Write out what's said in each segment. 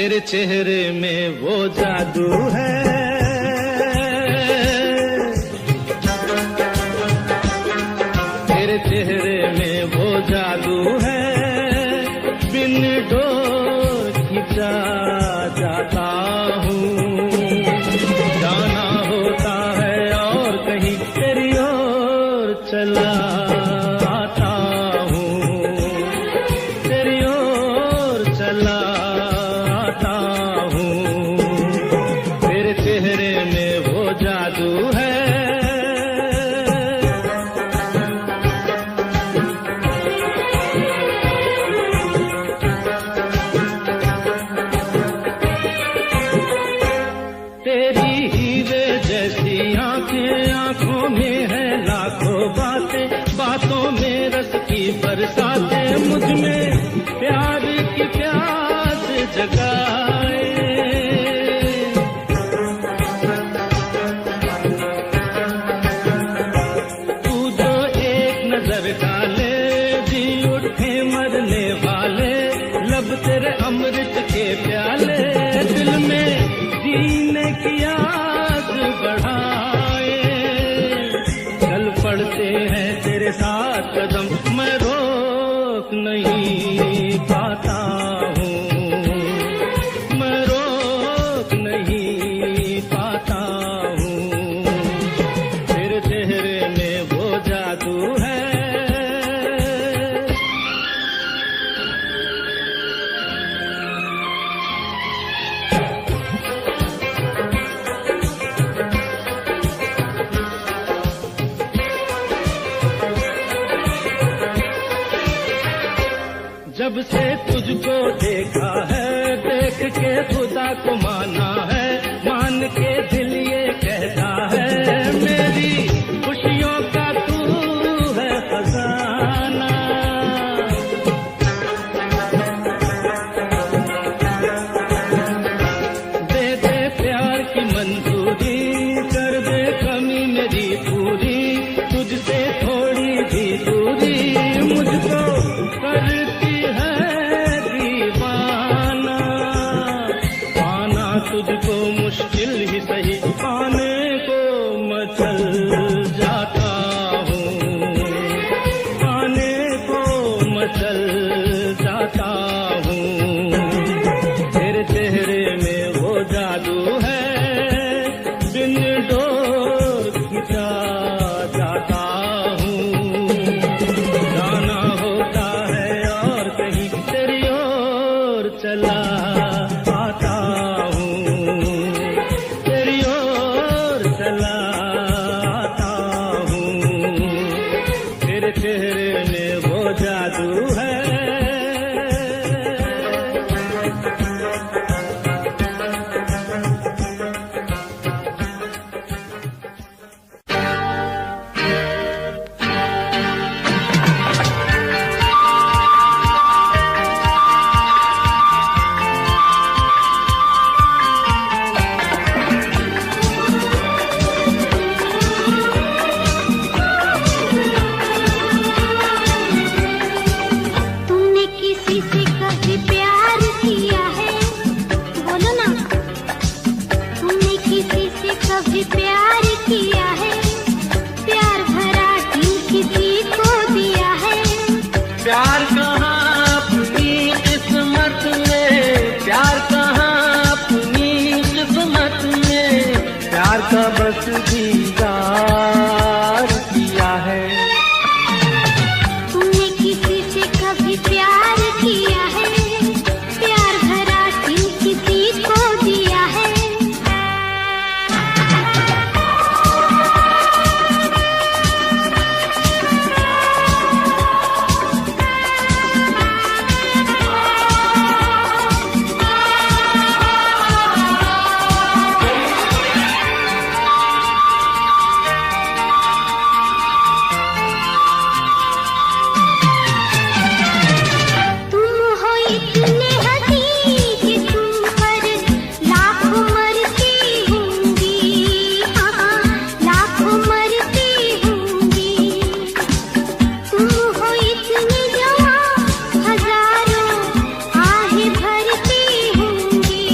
तेरे चेहरे में वो जादू है, तेरे चेहरे में वो जादू है, बिन डोर खिंचा जाता हूँ, जाना होता है और कहीं तेरी ओर चला आता हूँ, तेरी ओर चला आता हूँ, तेरे चेहरे में वो जादू है। तेरी हीरे जैसी आंखें, आंखों में है लाखों बातें, बातों में रस की बरसातें, मुझ में प्यार की प्यास जगाए। तू जो एक नजर डाले जी उठे मरने वाले, लब तेरे अमृत के प्याले, दिल में जीने की आग बढ़ाए। चल पड़ते हैं तेरे साथ कदम, मैं रोक नहीं पाता हूँ, मैं रोक नहीं पाता हूँ, तेरे चेहरे में वो जादू है। जब से तुझको देखा है, देख के खुदा को माना है, मान के दिल ये कहता है, मेरी खुशियों का तू है खजाना। दे दे प्यार की मंजूरी, कर दे कमी मेरी पूरी, तुझसे थोड़ी भी दूरी मुझको करती है दीवाना। पाना तुझको मुश्किल ही सही, पाने को मचल जाता हूँ, पाने को मचल जाता हूँ, तेरे चेहरे में वो जादू है, बिन डोर खिंचा जाता हूँ, जाना होता है और कहीं तेरी ओर चला आता हूँ, तेरी ओर चला आता हूँ, तेरे चेहरे में वो जादू है। का बस दीदार किया है। तुमने किसी से कभी प्यार किया है? प्यार भरा दिल किसी को दिया है? भरती होंगी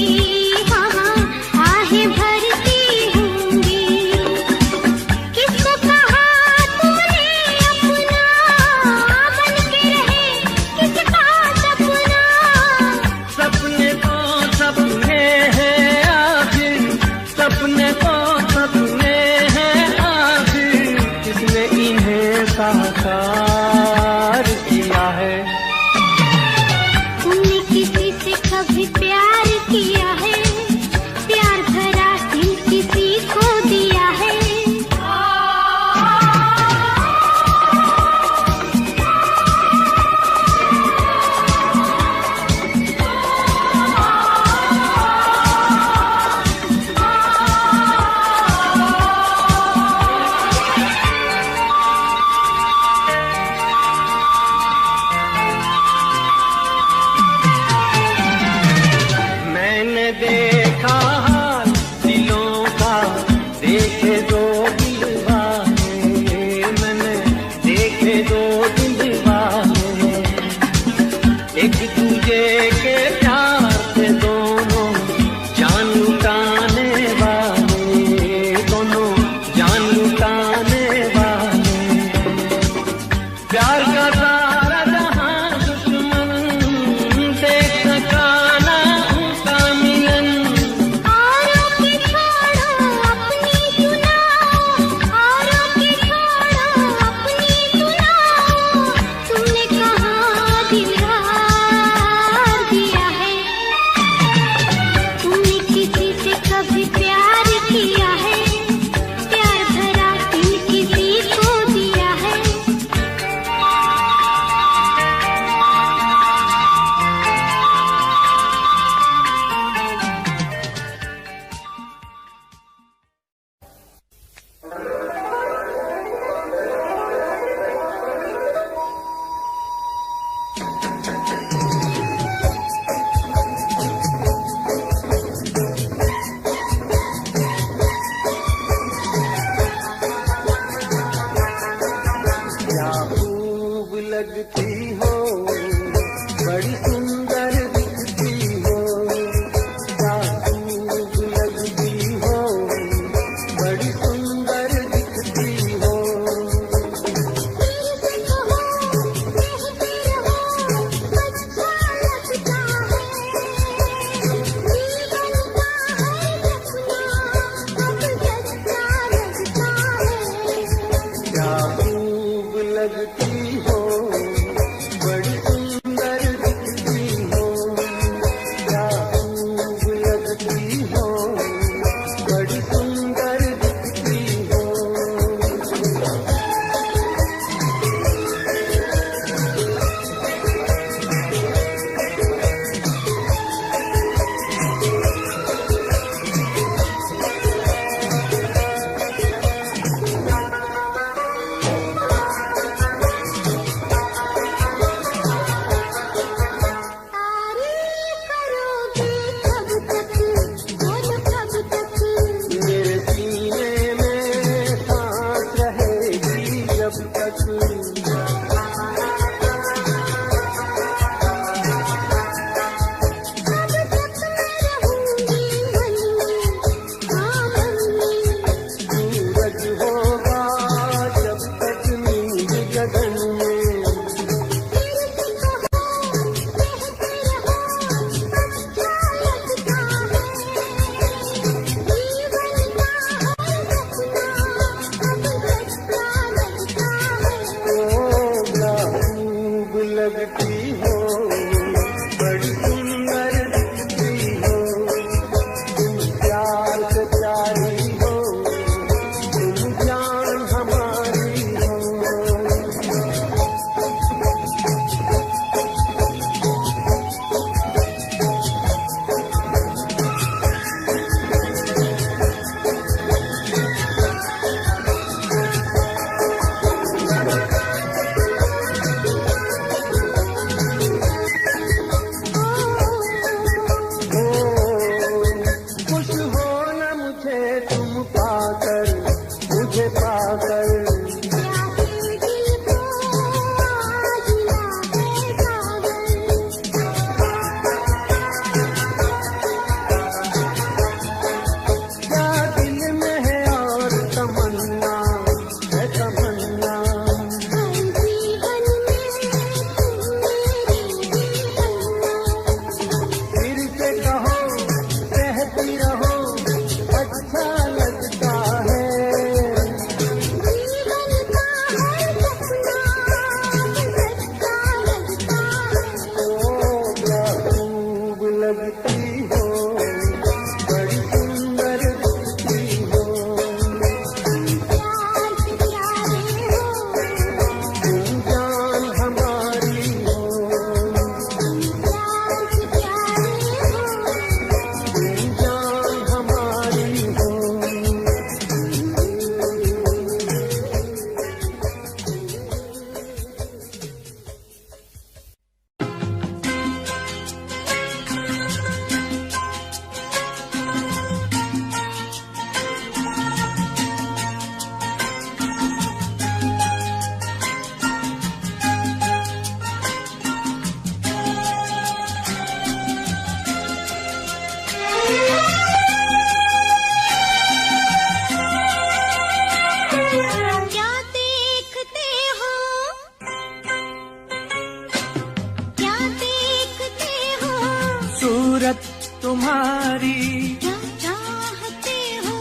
सूरत तुम्हारी क्या चाहते हो,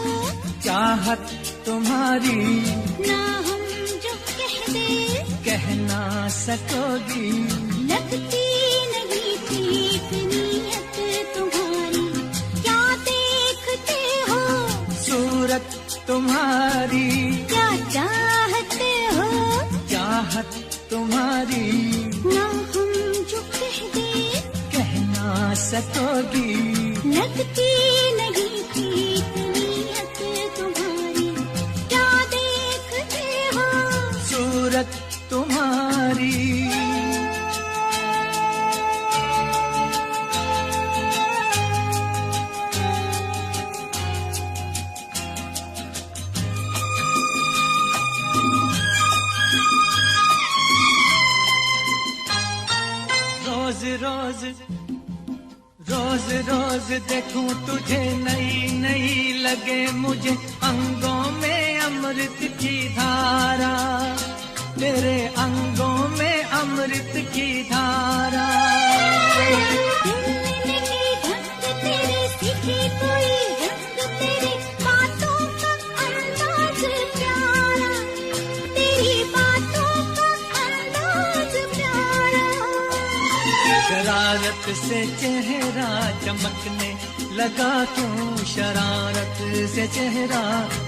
चाहत तुम्हारी ना हम जो कह दे कह ना सकोगी। लगती नहीं ठीक नीयत तुम्हारी, क्या देखते हो, सूरत तुम्हारी क्या चाहते हो, चाहत तुम्हारी ना हम जो कह दे कह ना सकोगी। लगती नहीं ठीक नीयत तुम्हारी, क्या देखते हो, सूरत तुम्हारी रोज रोज रोज रोज देखूं तुझे नई नई लगे मुझे, अंगों में अमृत की धारा, तेरे अंगों में अमृत की धारा। मिलने की ढंग तेरे सीखी कोई रंग, तेरे बातों का अंदाज प्यारा, तेरी बातों का अंदाज प्यारा। शरारत से चेहरा चमकने लगा क्यों, शरारत से चेहरा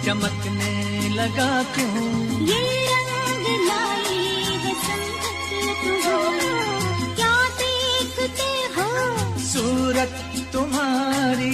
चमकने लगा क्यों। ये रंग लाई है संगत तुम्हारी, क्या देखते हो, सूरत तुम्हारी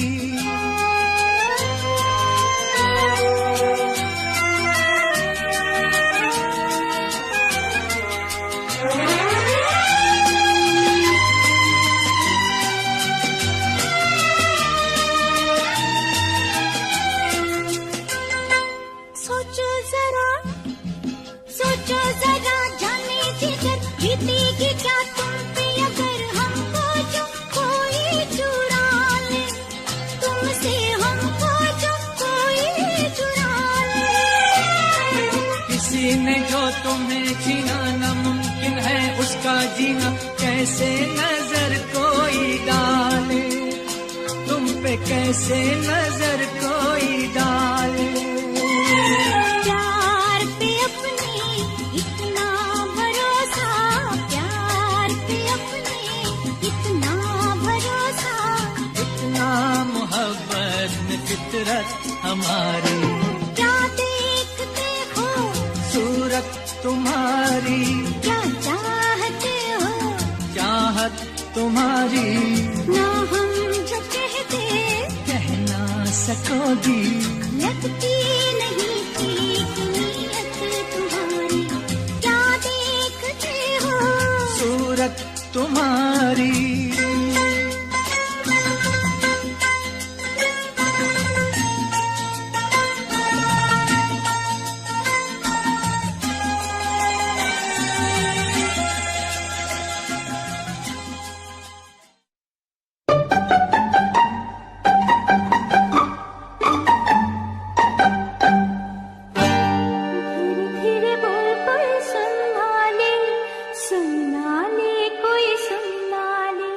सोचो जरा जाने जिगर बीतेगी क्या तुम पे, अगर हमको जो कोई चुरा ले, तुमसे हमको जो कोई चुरा ले। किसी ने जो तुम्हें छीना नामुमकिन है उसका जीना, कैसे नजर कोई डाले, तुम पे कैसे नजर कोई डाले। प्यार पे अपने इतना भरोसा, प्यार पे अपने इतना भरोसा, इतना मोहब्बत में फितरत हमारी। क्या देखते हो, सूरत तुम्हारी क्या चाहते हो, चाहत तुम्हारी ना हम जो कहते कह ना सकोगी। लगती नहीं ठीक नीयत तुम्हारी, क्या देखते हो, सूरत तुम्हारी धीरे बोल कोई सुनना ले, सुनना ले कोई सुनना ले।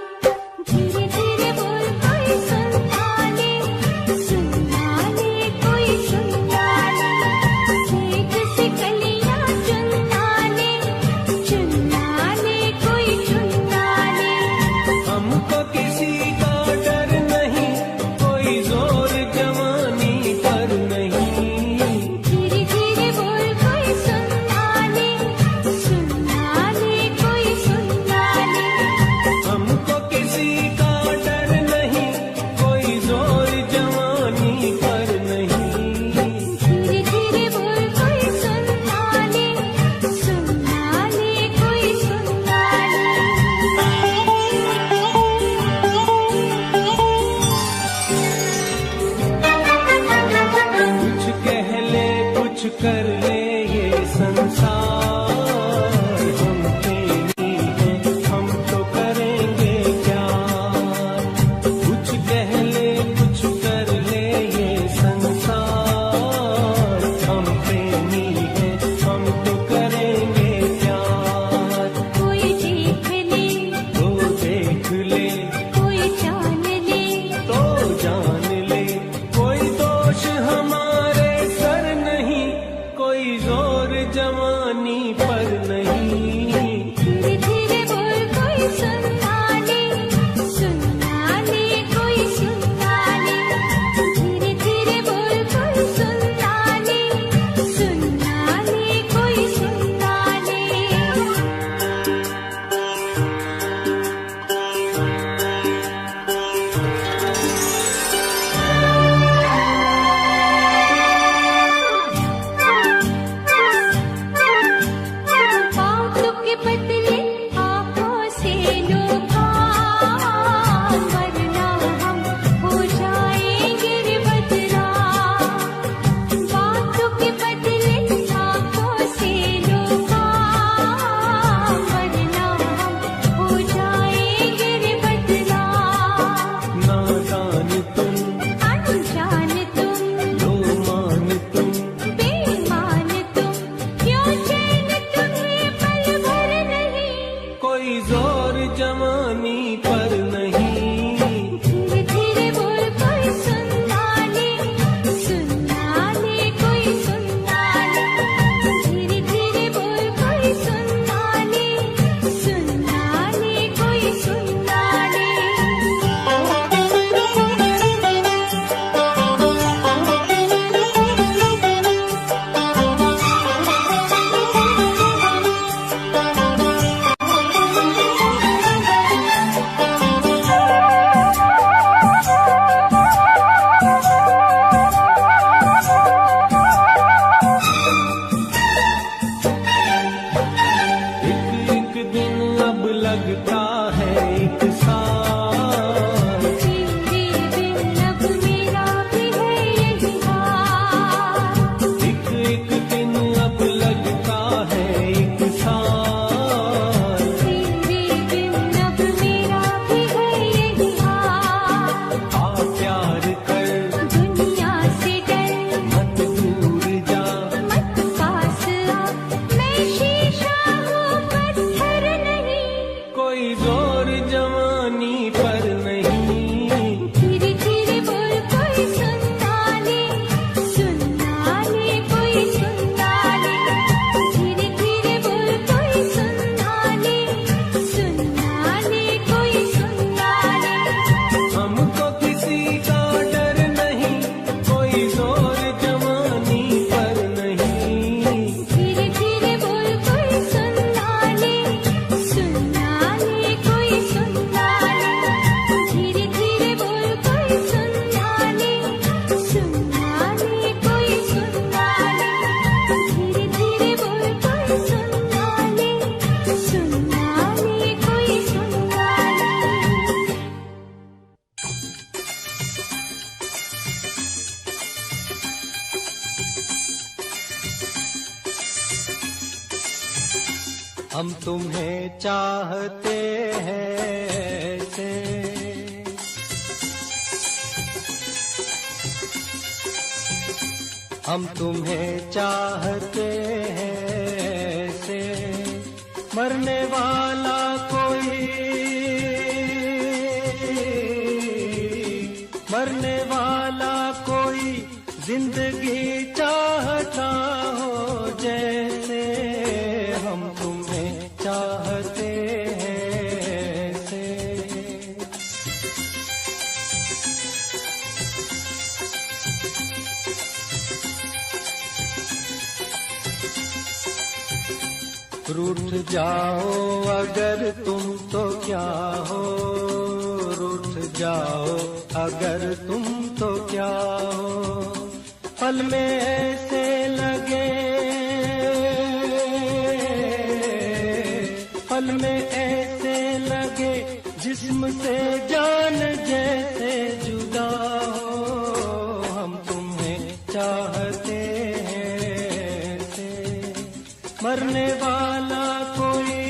हम तुम्हें चाहते हैं ऐसे। हम तुम्हें चाहते हैं ऐसे, मरने वाला कोई, मरने वाला कोई जिंदगी चाहता हो जैसे। हम तुम्हें चाहते हैं ऐसे। रूठ जाओ अगर तुम तो क्या हो, रूठ जाओ अगर तुम तो क्या हो। पल में ऐसे लगे, पल में ऐसे लगे जिस्म से जान जैसे जुदा हो। हम तुम्हें चाहते हैं ऐसे, मरने वाला कोई,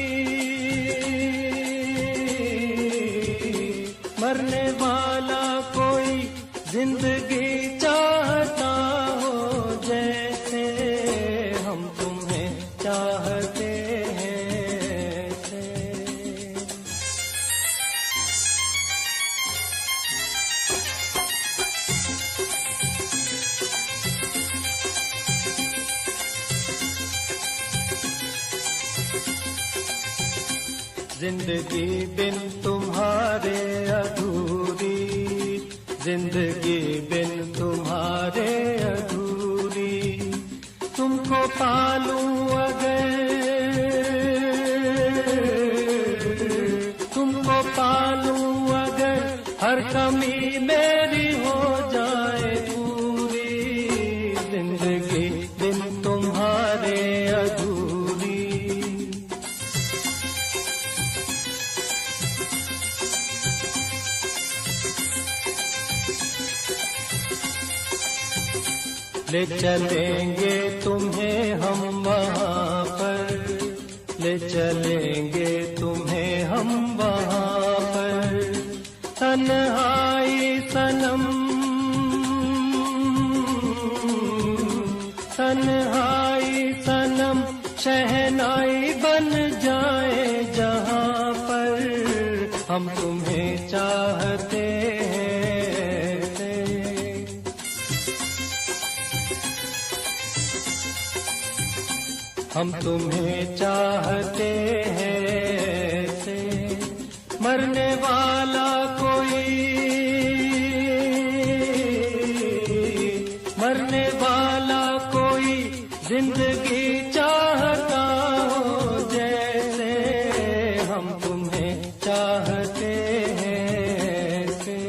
मरने वाला कोई जिंदगी चाहता हो जैसे। हम तुम्हें चाहते हैं ऐसे। जिंदगी बिन तुम्हारे अधूरी, जिंदगी बिन तुम्हारे अधूरी। तुमको पालूं अगर, तुमको पालूं अगर हर कमी मेरी हो जाए पूरी। जिंदगी बिन तुम्हारे अधूरी। ले चलेंगे तुम्हें हम वहाँ पर, ले चलेंगे तुम्हें हम वहाँ पर। तन्हाई सनम, तन्हाई सनम शहनाई बन जाए जहाँ पर। हम तुम्हें चाहते हैं ऐसे। हम तुम्हें चाहते हैं ऐसे, मरने वाला कोई, मरने वाला कोई जिंदगी चाहता हो जैसे। हम तुम्हें चाहते हैं ऐसे।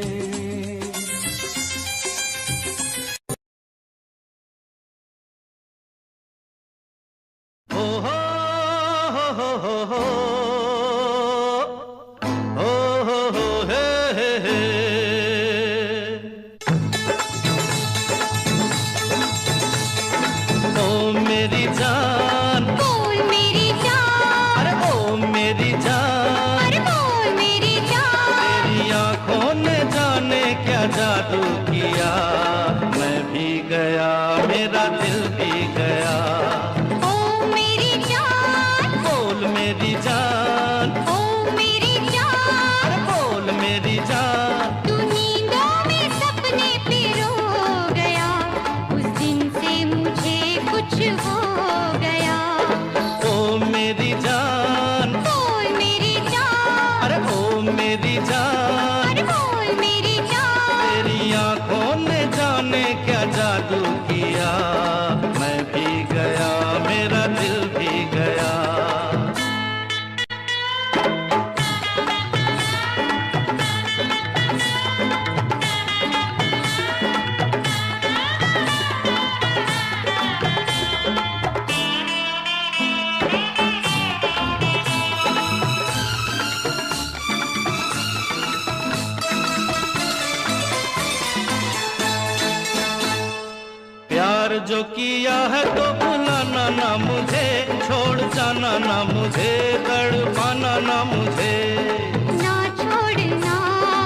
जादू किया, मैं भी गया, मेरा दिल भी गया। ओ मेरी जान, बोल मेरी जान, ओ मेरी जान, अरे बोल मेरी जान। तू नींदों में सपने पिरो गया, उस दिन से मुझे कुछ हो गया। ओ मेरी जान, बोल मेरी जान, अरे ओ मेरी जान, अरे बोल मेरी जान। तेरी आंखों ने जाने क्या जादू किया, मैं भी गया, मेरा दिल भी गया। जो किया है तो भुलाना ना मुझे, छोड़ जाना ना मुझे, तड़पाना ना मुझे। ना छोड़ना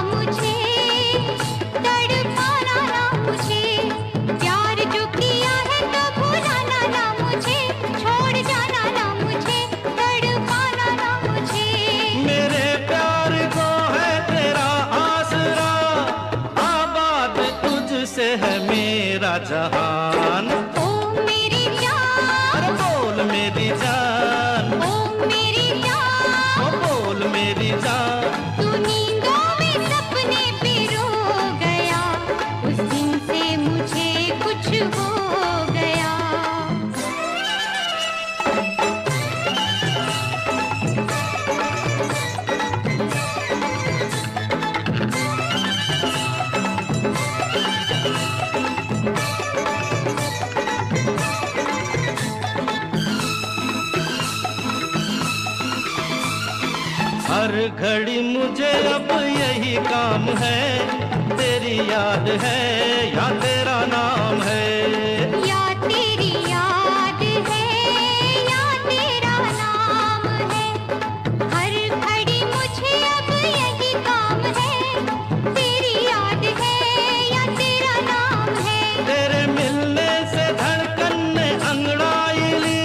मुझे, तड़पाना ना मुझे, प्यार जो किया है तो भुलाना ना मुझे, छोड़ जाना ना मुझे, तड़पाना ना मुझे। मेरे प्यार को है तेरा आसरा, आबाद तुझसे है मेरा जहान। ओ मेरी जान, अरे बोल मेरी जान, ओ मेरी जान, ओ बोल मेरी जान। तू नींदों में सपने पिरो गया, उस दिन से मुझे कुछ हो गया। हर घड़ी मुझे अब यही काम है, तेरी याद है या तेरा नाम है। या तेरी याद है या तेरा नाम है, हर घड़ी मुझे अब यही काम है, तेरी याद है या तेरा नाम है। तेरे मिलने से धड़कन ने अंगड़ाई ली,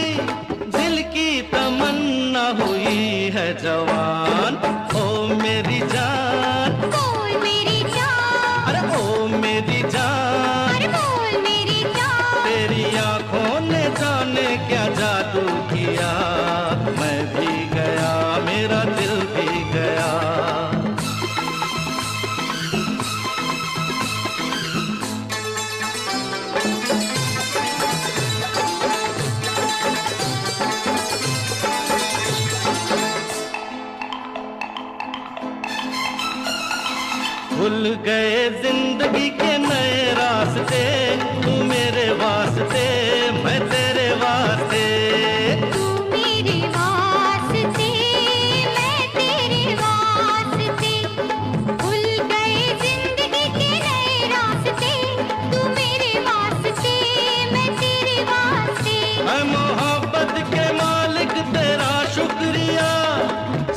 दिल की तमन्ना हुई है जवान। ओ मेरी जान, बोल मेरी जान, अरे ओ मेरी जान। अरे बोल मेरी जान, तेरी आंखों ने जाने क्या जादू किया, मैं भी गया मेरा दिल भी गया। खुल गए जिंदगी के नए रास्ते, तू मेरे वास्ते मैं तेरे वास्ते। तू मेरे वास्ते मैं तेरे वास्ते, खुल गए जिंदगी के नए रास्ते, तू मेरे वास्ते मैं तेरे वास्ते। मैं मोहब्बत के मालिक तेरा शुक्रिया,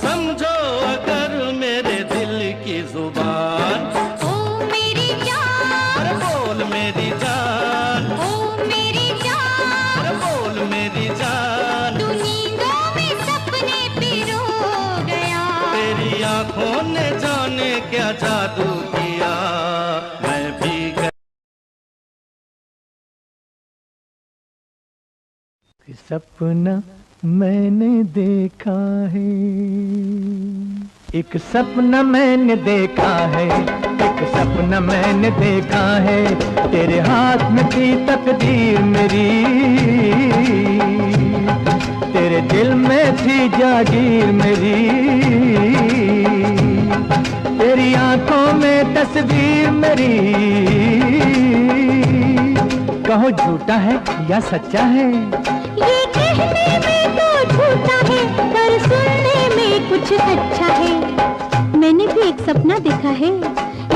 समझो अगर मेरे दिल की जुबान। ओ मेरी जान, अरे बोल मेरी जान, ओ मेरी जान, अरे बोल मेरी जान। तू नींदों में सपने पिरो गया, तेरी आंखों ने जाने क्या जादू किया, मैं भी गया। सपना मैंने देखा है, एक सपना मैंने देखा है, एक सपना मैंने देखा है, तेरे हाथ में थी तकदीर मेरी, तेरे दिल में थी जागीर मेरी, तेरी आंखों में तस्वीर मेरी। कहो झूठा है या सच्चा है, ये कहने में तो झूठा है पर सुनने में कुछ अच्छा है। मैंने भी एक सपना देखा है,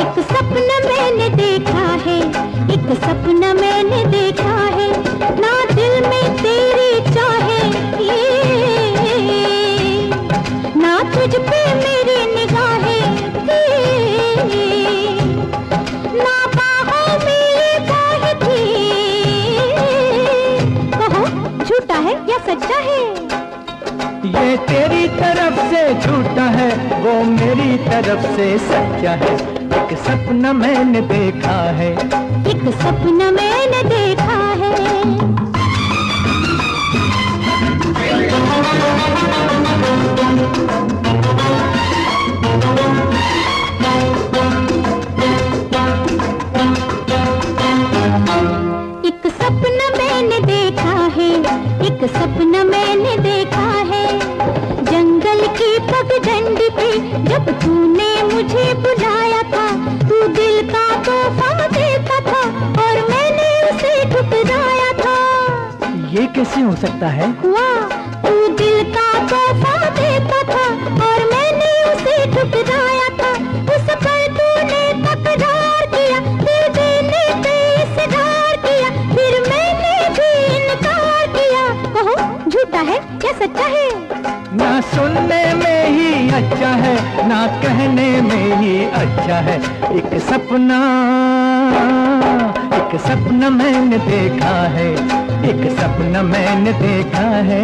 एक सपना मैंने देखा है, एक सपना मैंने देखा है, ना दिल में तेरी चाहे ना तुझ पे मेरी निगाहें ना बाहों में बाहें थी। कहो झूठा है या सच्चा है, ये तेरी तरफ से झूठा है, वो मेरी तरफ से सच्चा है, एक सपना मैंने देखा है, एक सपना मैंने देखा है। एक सपना मैंने देखा है, एक सपना मैंने देखा है, जंगल की पगडंडी पे जब तूने मुझे बुलाया था, तू दिल का तोहफा देता था और मैंने उसे ठुकराया था। ये कैसे हो सकता है, हुआ तू दिल का तोहफा देता था और मैंने उसे ठुकराया था, उस पर तूने तकरार किया, दे देने पे इसरार किया, फिर मैंने सुनने में ही अच्छा है, ना कहने में ही अच्छा है। एक सपना मैंने देखा है, एक सपना मैंने देखा है।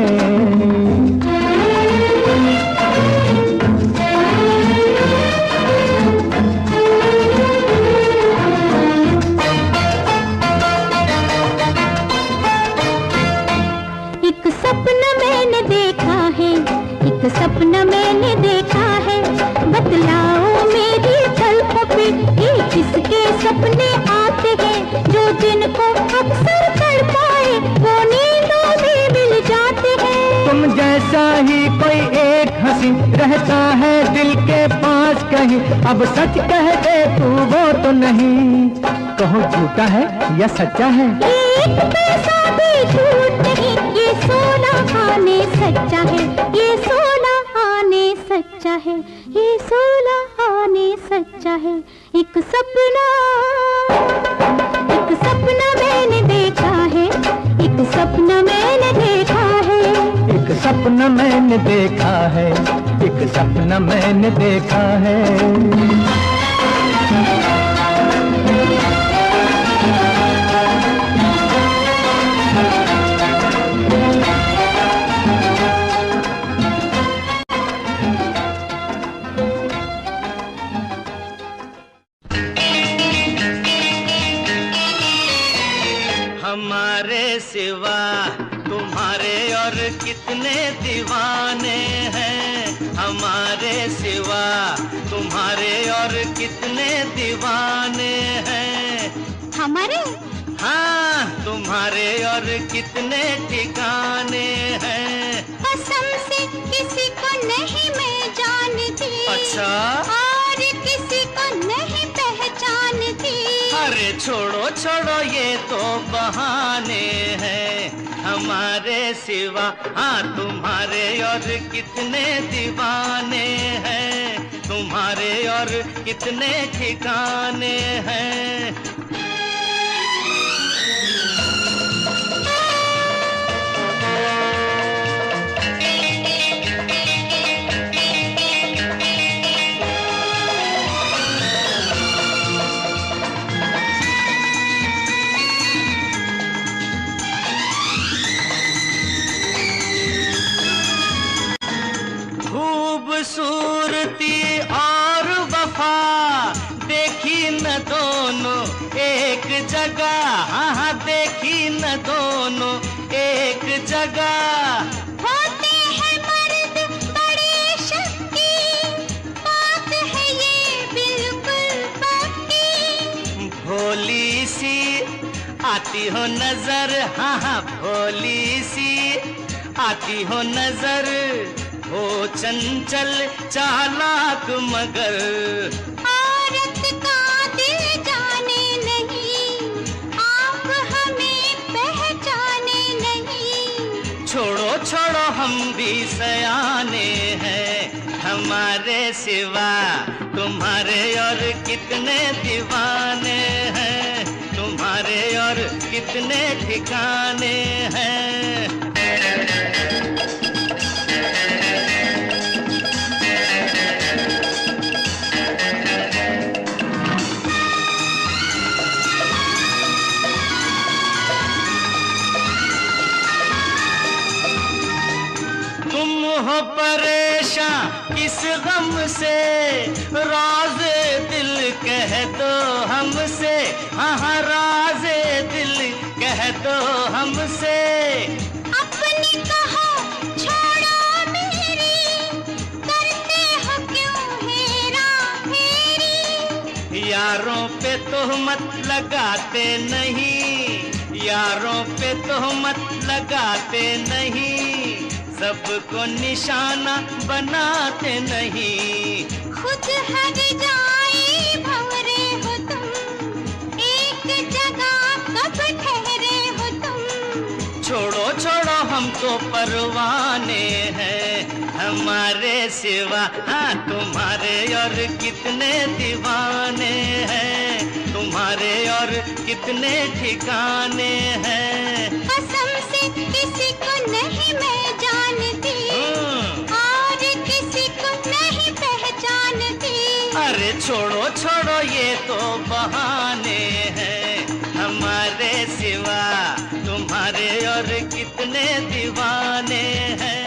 एक सपना मैंने देखा है, एक सपना मैंने देखा है। बतलाओ मेरी पलकों पे ये किसके सपने आते हैं, जो जिनको अक्सर तड़पाए वो नींदों में मिल जाते हैं। तुम जैसा ही कोई एक हंसी रहता है दिल के पास कहीं, अब सच कह दे तू वो तो नहीं, कहो झूठा है या सच्चा है। एक पैसा भी झूठ नहीं, ये सोना आने सच्चा है, ये सोना आने सच्चा है, ये सोना आने सच्चा है। एक सपना मैंने देखा है, एक सपना मैंने देखा है। एक सपना मैंने देखा है, एक सपना मैंने देखा है। हमारे सिवा तुम्हारे और कितने दीवाने हैं, हमारे सिवा तुम्हारे और कितने दीवाने हैं। हमारे? हाँ, तुम्हारे और कितने ठिकाने हैं। कसम से किसी को नहीं मैं जानती। अच्छा? और किसी को नहीं पहचानती। अरे छोड़ो छोड़ो ये तो बहाने हैं, हमारे सिवा हाँ तुम्हारे और कितने दीवाने हैं, तुम्हारे और कितने ठिकाने हैं। खूबसूरती और वफा देखी न दोनों एक जगह, हाँ देखी न दोनों एक जगह। होते हैं मर्द बड़े शक्की, बात है ये बिल्कुल पक्की। भोली सी आती हो नजर, हाँ भोली सी आती हो नजर, हो चंचल चालाक मगर। औरत का दिल जाने नहीं, आप हमें पहचाने नहीं। छोड़ो छोड़ो हम भी सयाने हैं, हमारे सिवा तुम्हारे और कितने दीवाने हैं, तुम्हारे और कितने ठिकाने हैं। हो परेशान किस गम से, राज़े दिल कह दो हमसे, हाँ राज़े दिल कह दो हमसे। अपनी कहो छोड़ो मेरी, करते हो क्यों हेरा फेरी। यारों पे तोहमत लगाते नहीं, यारों पे तोहमत लगाते नहीं, सबको निशाना बनाते नहीं। खुद हर जाए भंवरे हो तुम, एक जगह कब ठहरे हो तुम। छोड़ो छोड़ो हम तो परवाने हैं, हमारे सिवा हाँ तुम्हारे और कितने दीवाने हैं, तुम्हारे और कितने ठिकाने हैं। कसम से किसी को नहीं मैं जानती, और छोड़ो छोड़ो ये तो बहाने हैं, हमारे सिवा तुम्हारे और कितने दीवाने हैं।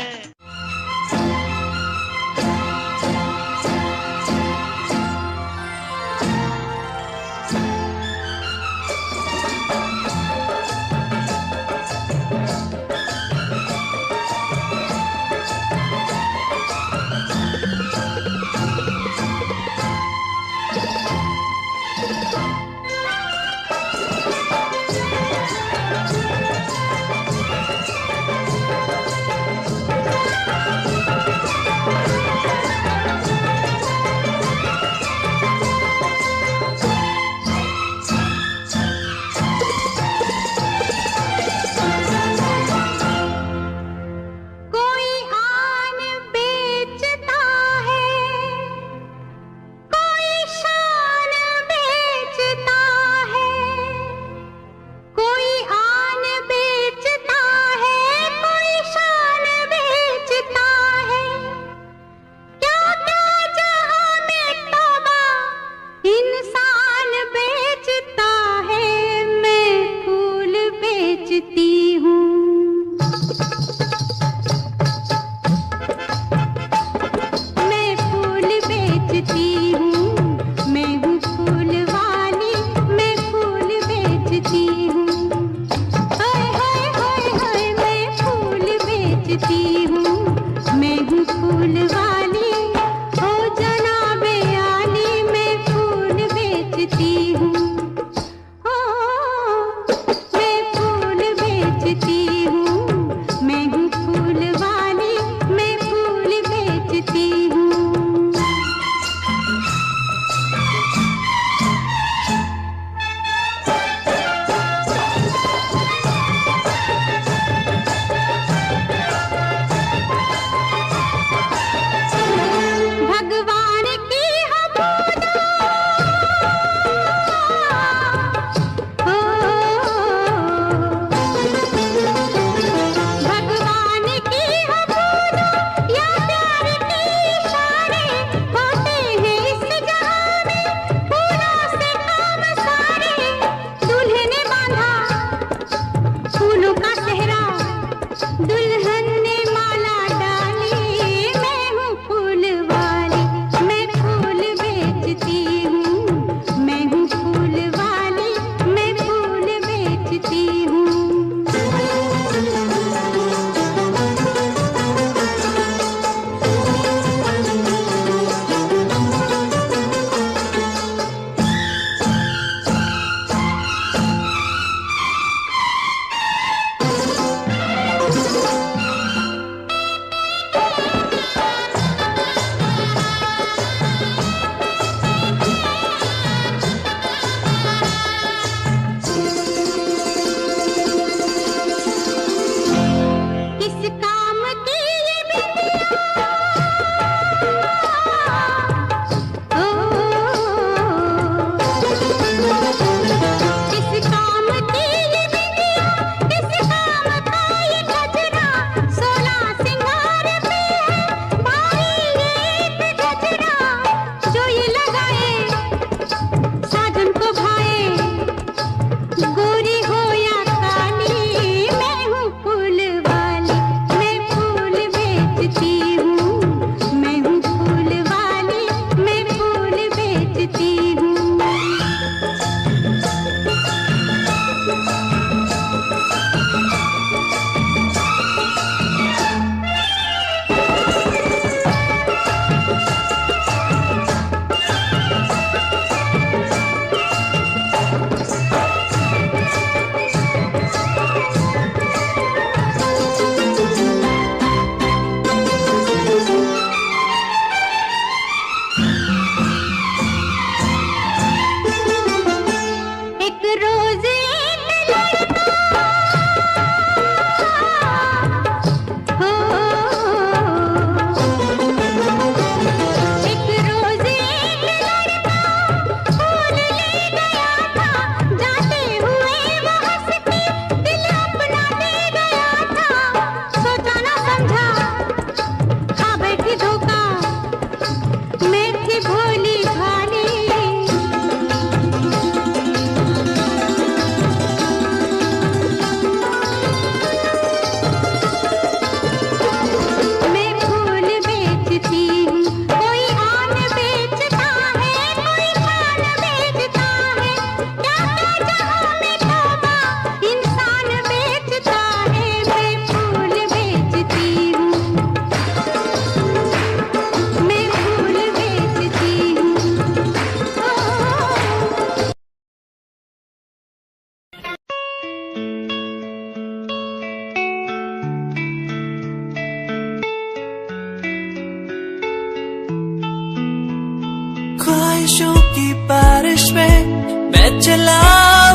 चला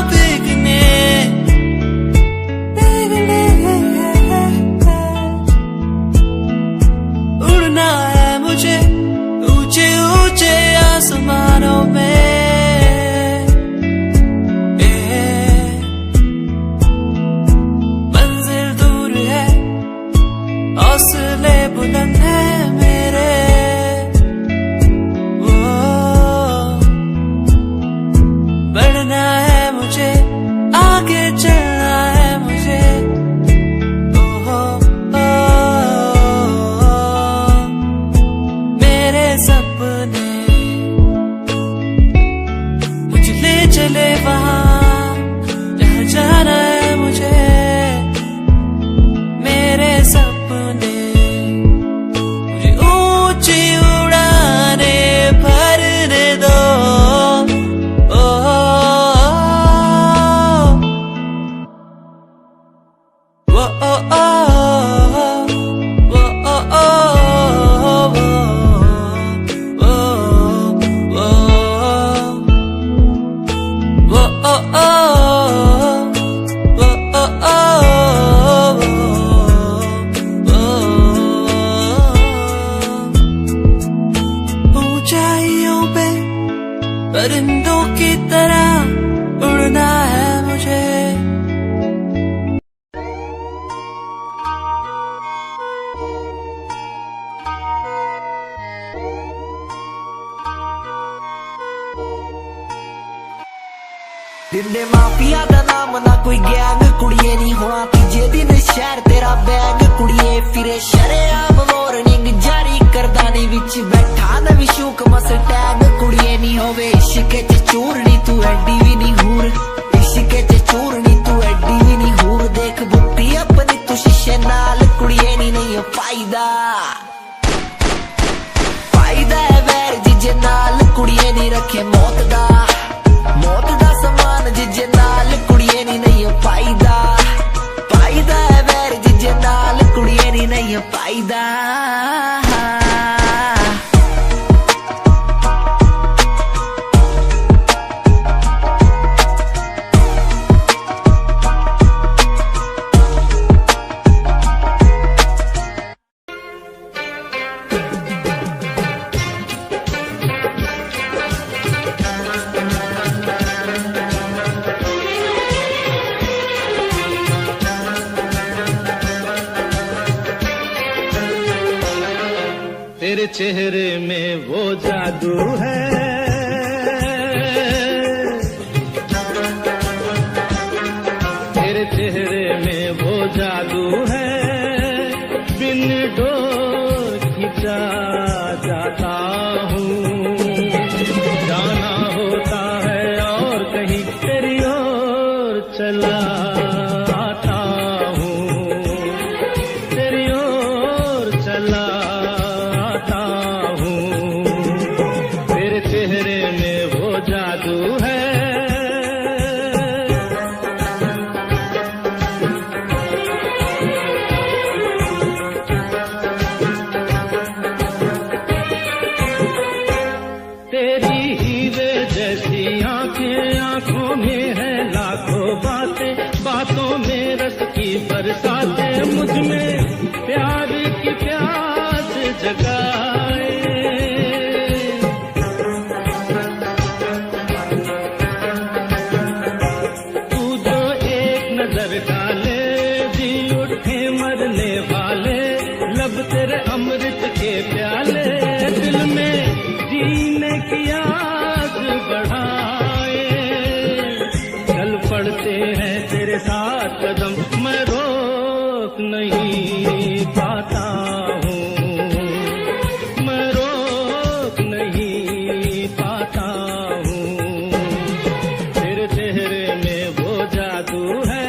भीगने, उड़ना है मुझे ऊंचे ऊंचे आसमानों में। मंजिल दूर है, हौसले बुलंद है मेरे, बढ़ना है मुझे, आगे चलना है मुझे। मेरे सपने मुझे ले चले वहाँ जहाँ जाना है मुझे। मेरे सपने मुझे ऊंची उड़ाने भरने दो। ऊंचाइयों पे परिंदों की तरह उड़ना है मुझे। दिल्ली माफिया दा नाम ना कोई गैंग, कुड़िए नहीं होना तीजे दिन शहर तेरा बैग। कुड़िए फिरे शरेआम वार्निंग जारी करदानी विच बैठा ना विशूक मस्टैग। कुड़िए नहीं होवे इश्के च चूरनी तू एडी भी नहीं हूर, इश्के च चूरनी तू एडी भी नहीं हूर। देख बुट्टी अपनी तू शीशे नाल, कुड़िए नहीं हो फायदा, फायदा है वैर जिजे नाल। कुड़िए नहीं रखे मौत दा, मौत दा समान जिजे नाल। कुड़िए नहीं हो फायदा, फायदा है वैर जिजे नाल। कुड़िए नहीं हो फायदा। तेरे चेहरे में वो जादू है, तेरे चेहरे में वो जादू है, बिन डोर खिंचा जाता हूँ। जाना होता है और कहीं तेरी ओर चला आता हूँ, तेरी ओर चला चेहरे में वो जादू है। तेरी हीरे जैसी आंखें, आंखों में है लाखों बातें, बातों में रस की बरसातें, मुझ में प्यार की प्यास जगाए। डाले जी उठे मरने वाले, लब तेरे अमृत के प्याले, दिल में जीने की आस बढ़ाए। चल पड़ते हैं तेरे साथ कदम, मैं रोक नहीं पाता हूँ, मैं रोक नहीं पाता हूँ। तेरे चेहरे में वो जादू है।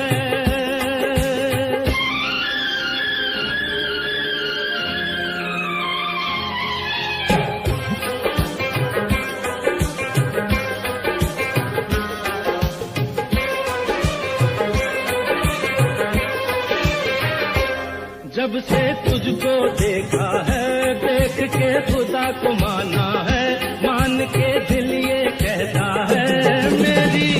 जब से तुझको देखा है, देख के खुदा को माना है, मान के दिल ये कहता है मेरी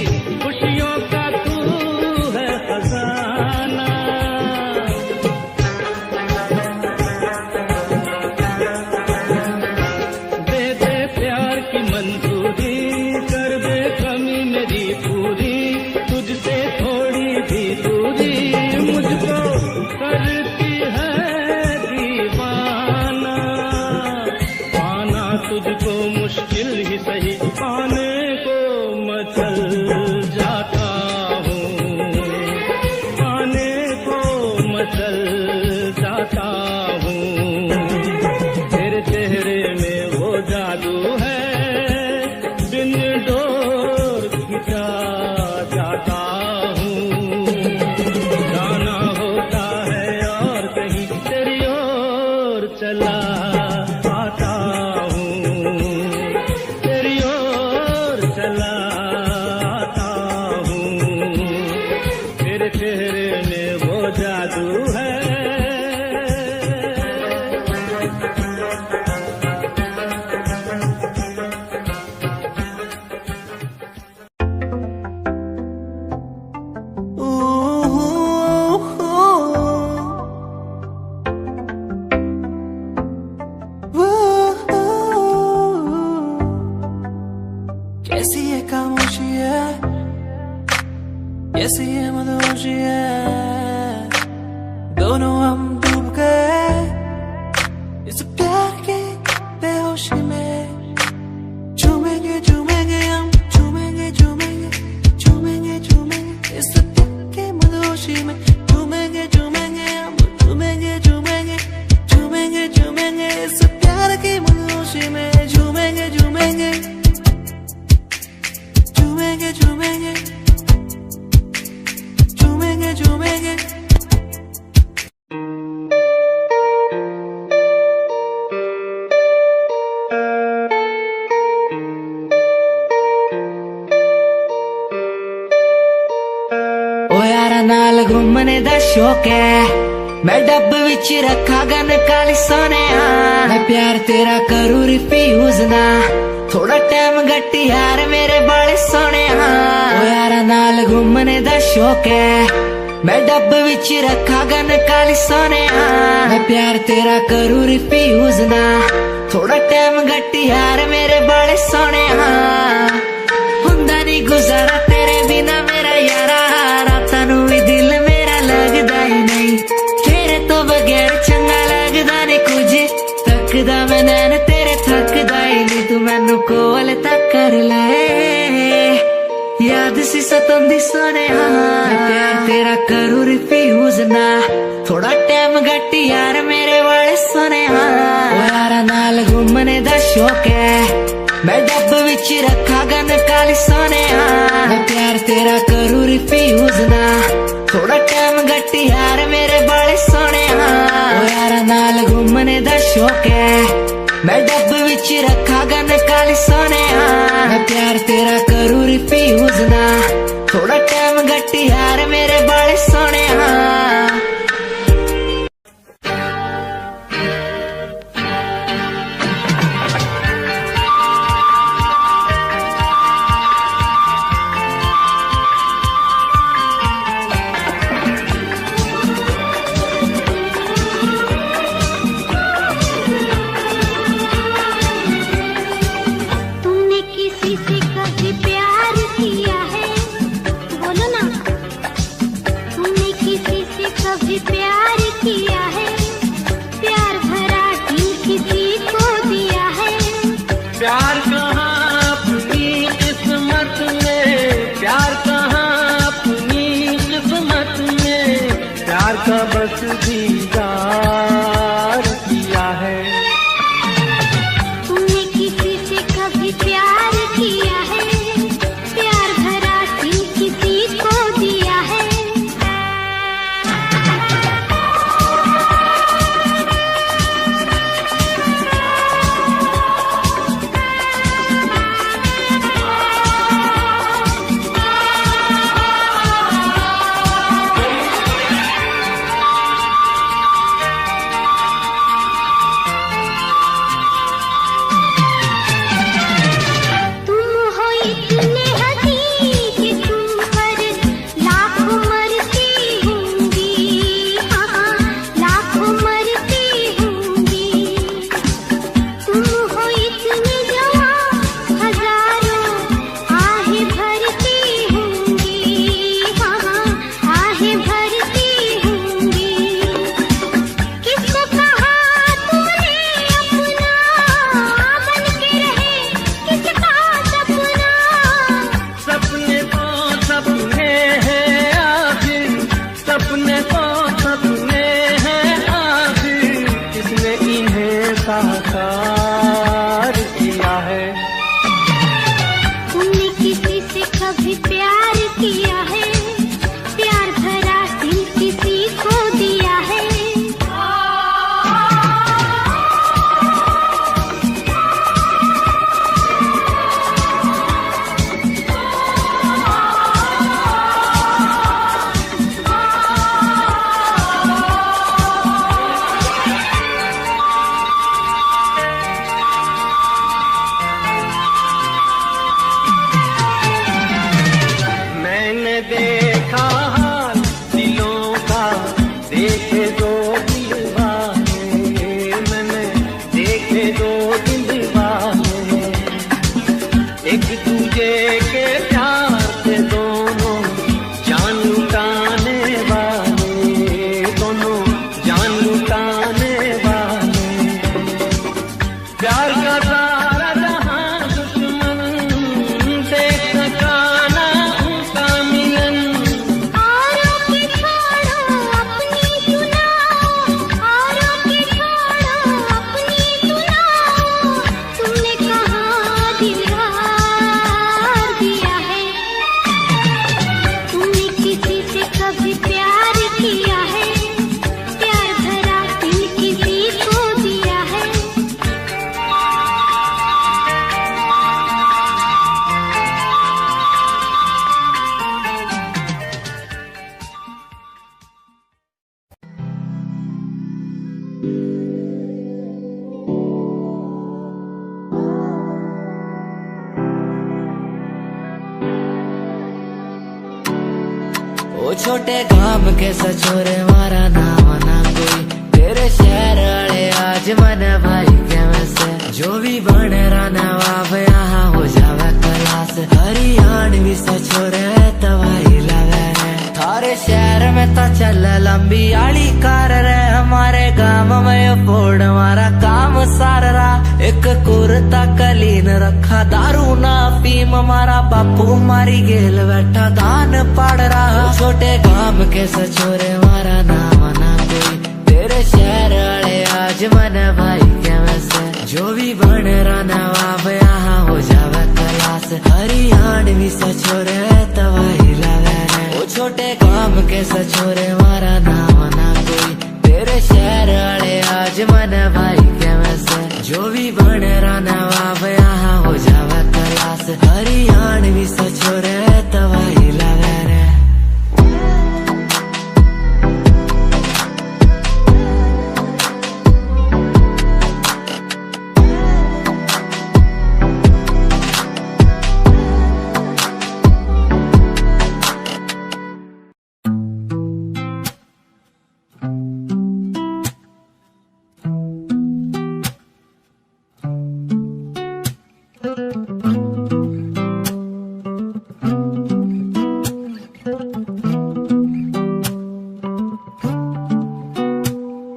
पूरी, तुझसे थोड़ी भी दूरी मुझको करती है दीवाना। पाना तुझको मुश्किल ही सही, पाने को मचल जाता हूँ, पाने को मचल जाता हूँ। तेरे चेहरे में वो जादू है, बिन डोर खिंचा जाता हूँ। जाना होता है और कहीं तेरी ओर चला आता हूँ, तेरी ओर चला आता हूँ। तेरे चेहरे में वो जादू है। कैसी ये खामोशी है, कैसी ये मदहोशी है, दोनों हम डूब गए इस प्यार के बेहोशी में। झूमेंगे झूमेंगे हम, झूमेंगे झूमेंगे झूमेंगे झूमेंगे इस प्यार के मदहोशी में। झूमेंगे झूमेंगे हम, झूमेंगे झूमेंगे झूमेंगे झूमेंगे इस प्यार के मदहोशी में। झूमेंगे झूमेंगे झूमेंगे झूमेंगे झूमेंगे झूमेंगे। ओ यारा नाल घूमने दा शौक है, मैं डब विच रखा गन काली सोने। मैं प्यार तेरा करूँ रिफ्यूज ना, थोड़ा टाइम घटी यार मेरे बड़े सोने। ओ यारा नाल घूमने दा शौक है, मैं डब विच रखा गन काली सोने। मैं प्यार तेरा करूँ रिफ्यूज ना, थोड़ा टाइम घटी यार मेरे बड़े सोने। हुंदा नहीं गुजारा तेरे बिना मेरा यारा, रातां नूं भी दिल मेरा लगदा ही नहीं। तेरे तो बगैर चंगा लगदा नहीं कुछ, तकदा मैं नैन तेरे थकदा ही नहीं। तू मैनू कोल तक कर ले, याद सी सतंदी सोने। मैं प्यार तेरा करूँ रिफ्यूज ना, थोड़ा टाइम घटी यार मेरे बड़े सोने। ओ यारा नाल घूमने दा शौक है, मैं डब विच रखा गन काली सोने। मैं प्यार तेरा करूँ रिफ्यूज ना, थोड़ा टाइम घटी यार मेरे बड़े सोने। ओ यारा नाल घूमने दा शौक है, मैं डब विच रखा गन काली सोने। मैं प्यार तेरा करूँ रिफ्यूज ना, थोड़ा टाइम घटी यार मेरे बड़े सोने। तुमने किसी से कभी प्यार किया है? बोलो ना। ओ छोटे गांव के सचोरे मारा नाम ना कोई, तेरे शहर वाले आज मन भाई के वैसे, जो भी बन रहा नवाब यहाँ हो जावे क्लास, हरियाणवी सचोरे तवाई लगे रे, थारे शहर में तो चल लंबी आली कार रे, हमारे गांव में फोड़ हमारा काम सार रहा, एक कुर्ता कलीन रखा दारू ना फीम, हमारा बापू मारी गेल बैठा दान पाड़ रहा, छोटे गांव के सचोरे मारा नाम ना कोई, तेरे शहर वाले आज मन भाई के वैसे, जो भी बन रहा नवाब यहाँ हो जावे क्लास, हरियाणवी सचोरे तवाही लगे रे, ओ छोटे गांव के सचोरे मारा नाम ना कोई, तेरे शहर वाले आज मन भाई के वैसे, जो भी बन रहा नवाब यहाँ हो जावे क्लास, हरियाणवी सचोरे तवाही लगे रे।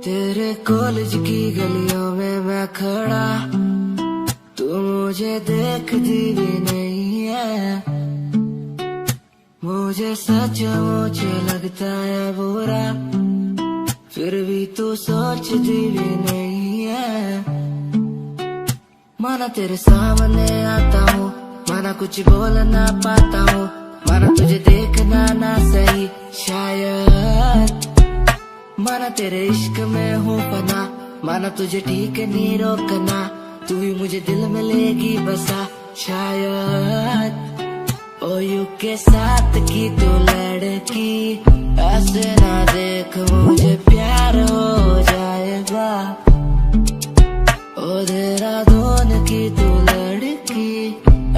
तेरे कॉलेज की गलियों में मैं खड़ा, तू मुझे देखती भी नहीं है, मुझे सचमुच लगता है बुरा, फिर भी तू सोचती भी नहीं है, माना तेरे सामने आता हूँ, माना कुछ बोल ना पाता हूँ, माना तुझे देखना ना सही शायद, माना तेरे इश्क में हूँ पना, माना तुझे ठीक नहीं रोकना, तू ही मुझे दिल में लेगी बसा शायद, ओ यू के साथ की तू लड़की, ऐसे ना देख मुझे प्यार हो जाएगा, ओ देहरादून की तू लड़की,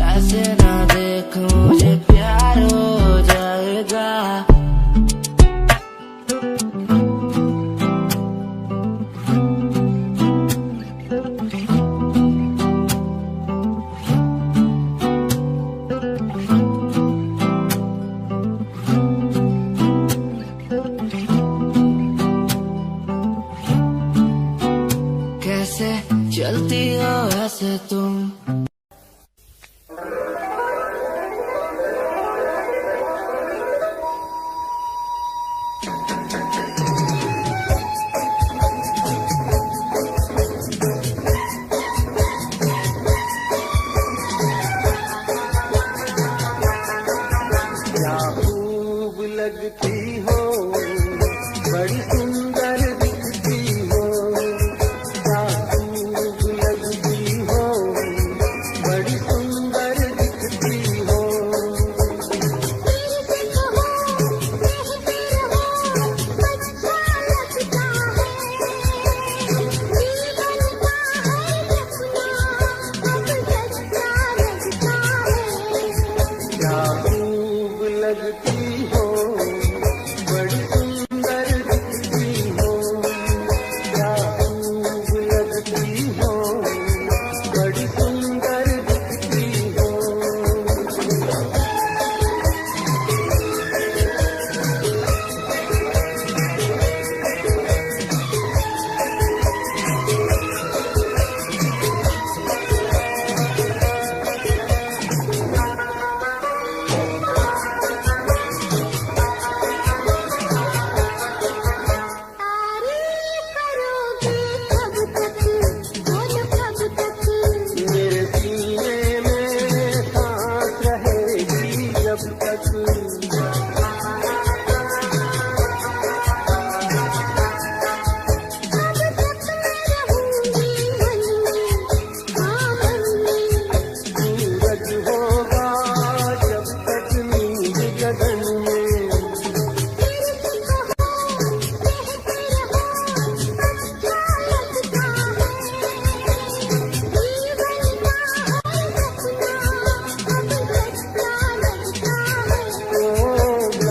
ऐसे ना देख मुझे प्यार हो जाएगा। कैसे चलती हो ऐसे तुम, क्या खूब लगती हो, बड़ी सुंदर दिखती हो, क्या खूब लगती हो, बड़ी सुंदर दिखती हो, क्या खूब लगती हो, बड़ी सुंदर दिखती हो, क्या खूब लगती हो, बड़ी सुंदर दिखती हो। मेरे सीने में सांस रहेगी जब तक, सूरज होगा जब तक नींद गगन में, ओ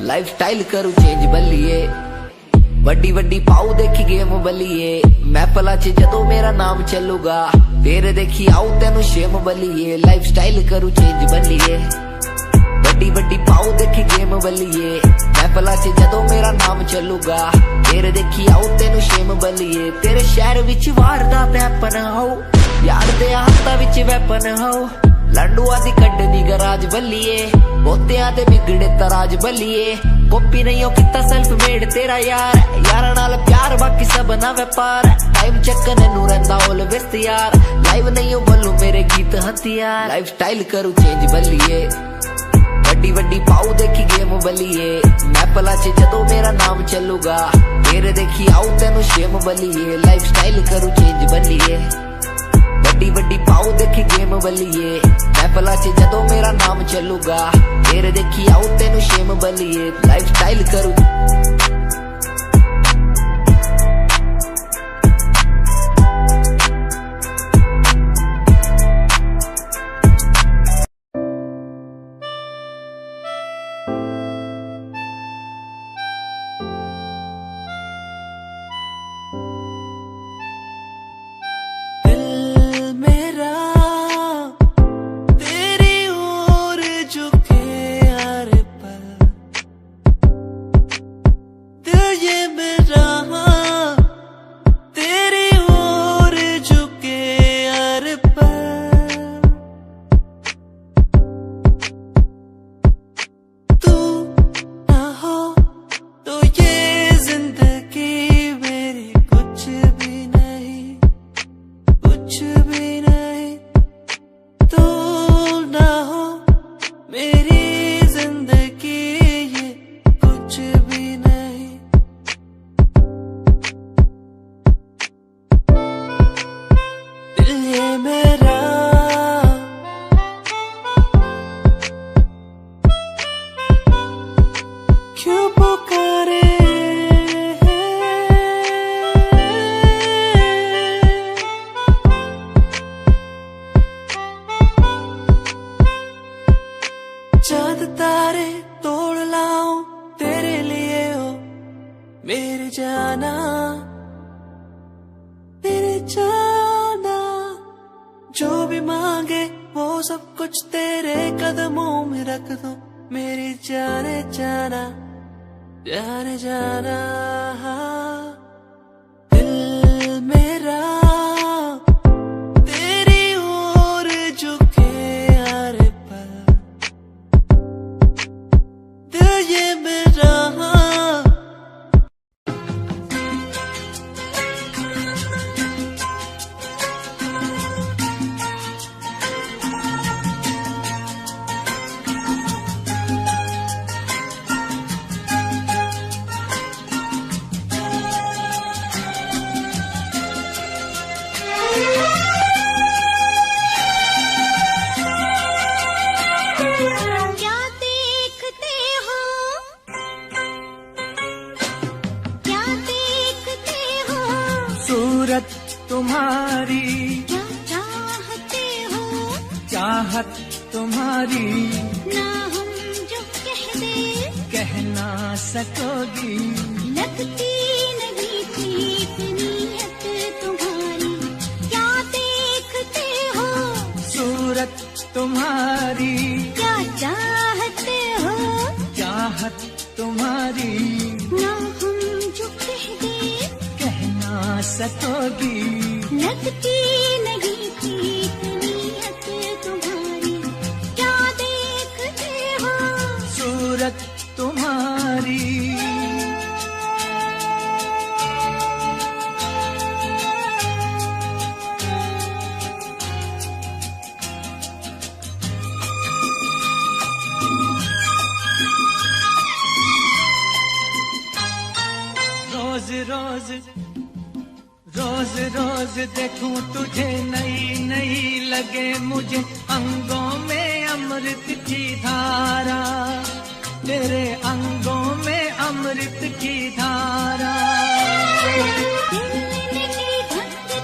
लाइफ स्टाइल करू चेंज बल्लिए वड्डी वड्डी पाऊ देखी गेम बल्लिए महफिला च जदों मेरा नाम चलूगा तेरे देखी आऊ तेनू शेम बल्लिए लाइफ स्टाइल करू चेंज बल्लिए वड्डी वड्डी पाऊ देखी गेम बल्लिए महफिला च जदों मेरा नाम चलूगा तेरे देखी आऊ तेनू शेम बल्लिए तेरे शहर विच वारदात हैपन हो यार दे हाथा विच वैपन हो लंडुआ दी कड्डनी गराज बल्लिए बोतियां ते बिगड़े तराज बल्लिए कॉपी नहीं हो किता सेल्फ मेड तेरा यार नाल प्यार बाकी सब ना व्यापार टाइम चक्कर नू रंदा ऑलवेज तैयार लाइव नहीं हो बोलू मेरे गीत हथियार लाइफ स्टाइल करू चेंज बल्लिए वड्डी वड्डी पाऊ देखी गेम बल्लिए महफिला च जदों मेरा नाम चलूगा तेरे देखी आऊ तेनू शेम बल्लिए लाइफ स्टाइल करू चेंज बल्लिए वड्डी वड्डी पाऊ देखी गेम बल्लिए महफिला च जदों मेरा नाम चलूगा तेरे देखी आऊ तेनू शेम बल्लिए लाइफ स्टाइल करू चांद तारे तोड़ लाऊं तेरे लिए हो मेरे जाना जो भी मांगे वो सब कुछ तेरे कदमों में रख दूं मेरी जाने जाना जाने जाना दिल मेरा तेरी ओर झुके हर पल दिल ये मेरा सूरत तुम्हारी क्या चाहते हो चाहत तुम्हारी ना हम जो कह दे कहना सकोगी लगती नहीं थी नीयत तुम्हारी क्या देखते हो सूरत तुम्हारी क्या चाहते हो चाहत तुम्हारी ना हम जो कह दे कहना सकोगी लगती नहीं थी नीयत तुम्हारी क्या देखते हो सूरत तुम्हारी रोज रोज रोज रोज देखूं तुझे नई नई लगे मुझे अंगों में अमृत की धारा तेरे अंगों में अमृत की धारा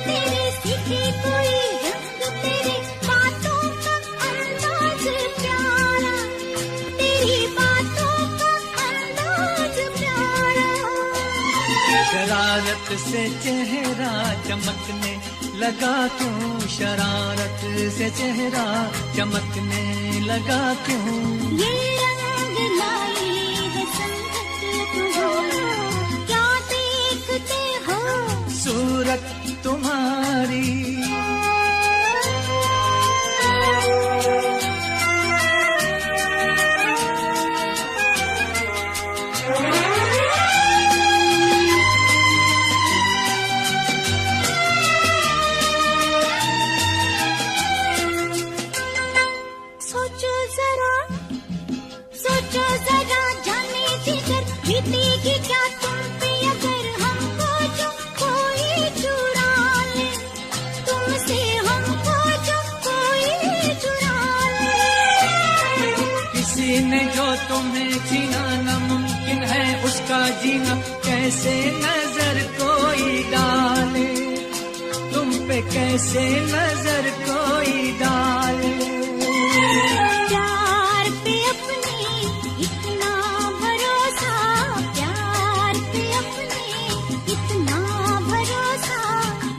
तेरे सीखे कोई रंग तेरे बातों का अंदाज प्यारा तेरी बातों का अंदाज शरारत से चेहरा चमकने लगा क्यों, शरारत से चेहरा चमकने लगा क्यों। ये रंग लाई है संगत तुम्हारी, क्या देखते हो सूरत तुम्हारी। सोचो जरा जाने जिगर बीतेगी क्या तुम पे अगर हमको जो कोई चुरा ले, तुमसे हमको जो कोई चुरा ले। किसी ने जो तुम्हें छीना नामुमकिन है उसका जीना, कैसे नजर कोई डाले, तुम पे कैसे नजर कोई डाले। प्यार पे अपने इतना भरोसा, प्यार पे अपने इतना भरोसा,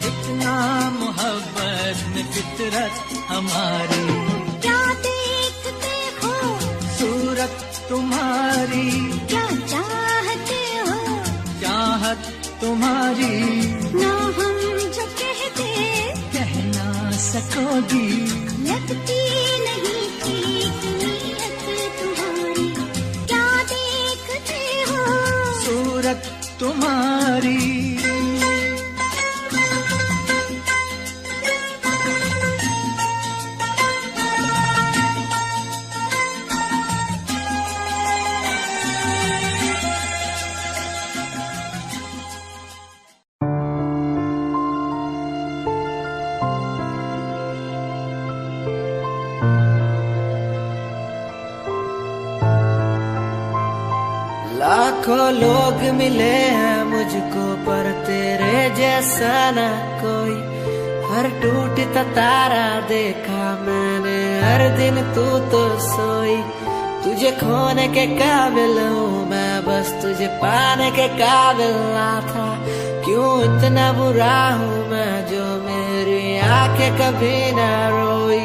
इतना मोहब्बत में फितरत हमारी। क्या देखते हो सूरत तुम्हारी, क्या चाहते हो चाहत तुम्हारी। ना हम जो कहते कह ना सकोगी, लगती नहीं ठीक नीयत तुम्हारी। क्या देखते हो सूरत तुम्हारी। लाखों लोग मिले हैं मुझको पर तेरे जैसा ना कोई। हर टूटता तारा देखा मैंने हर दिन, तू तो सोई। तुझे खोने के काबिल हूँ मैं, बस तुझे पाने के काबिल ना था। क्यों इतना बुरा हूँ मैं जो मेरी आंखें कभी ना रोई।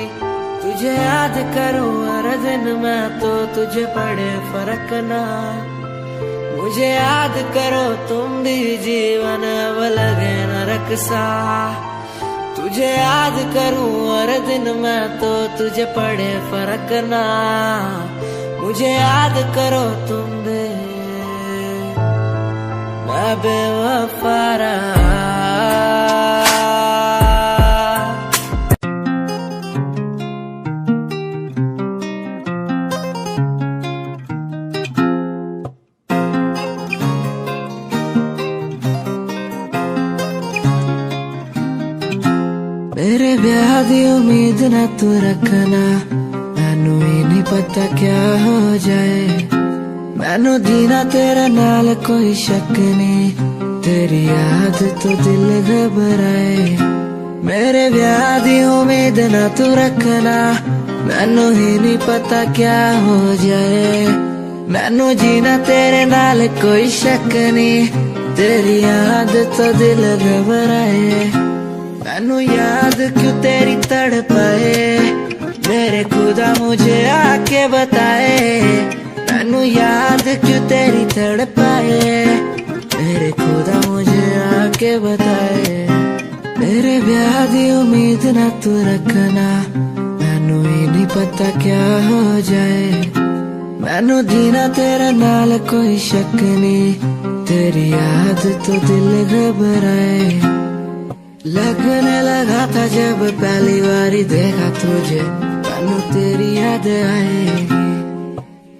तुझे याद करूँ हर दिन मैं तो तुझे पड़े फर्क ना। मुझे याद करो तुम भी जीवन अब लगे नरक सा। तुझे याद करूं हर दिन मैं तो तुझे पड़े फर्क ना। मुझे याद करो तुम भी, मैं बेवफा रहा। मेरे ब्याह दी उम्मीद ना तू रखना, मैनू ही नहीं पता क्या हो जाए। मैनू जीना तेरे नाल कोई शक नहीं, तेरी याद तो दिल घबराए। मेरे ब्याह दी उम्मीद ना तू रखना, मैनू ही नहीं पता क्या हो जाए। मैनू जीना तेरे नाल कोई शक नहीं, तेरी याद तो दिल घबराए। मैनू याद क्यों तेरी तड़पाए, मेरे खुदा मुझे आके बताए। मैनू याद क्यों तेरी तड़पाए, मेरे खुदा मुझे आके बताए। मेरे ब्याह दी उम्मीद ना तू रखना, मैनू ही नहीं पता क्या हो जाए। मैनू जीना तेरे नाल कोई शक नहीं, तेरी याद तो दिल घबराए। लगने लगा था जब पहली बारी देखा तुझे, मैनू तेरी याद आएगी।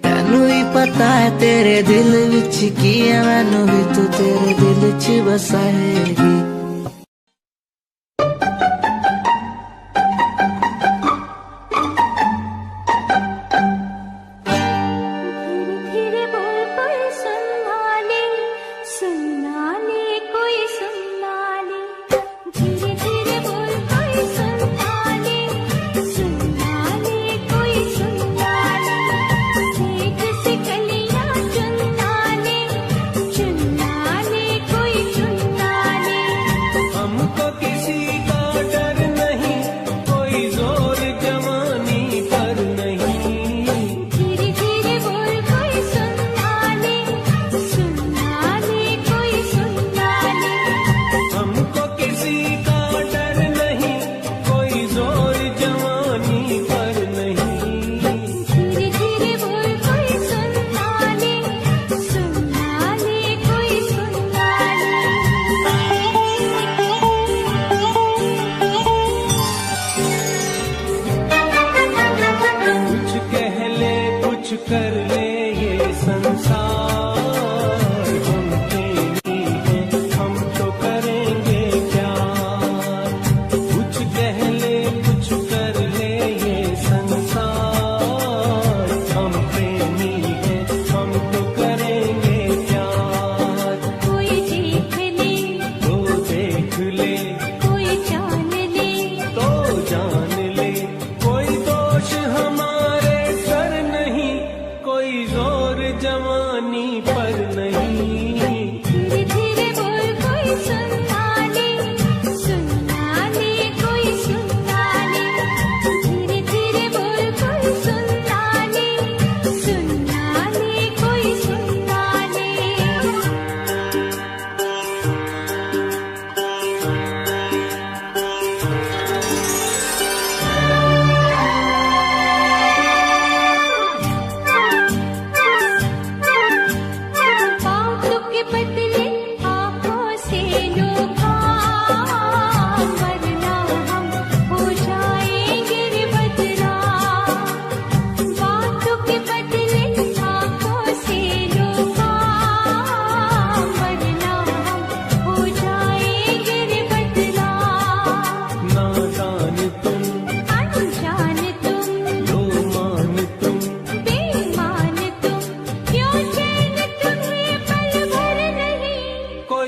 मैनू ही पता है तेरे दिल विच की है, मैनू भी तू तेरे दिल च बसाएगी। कोई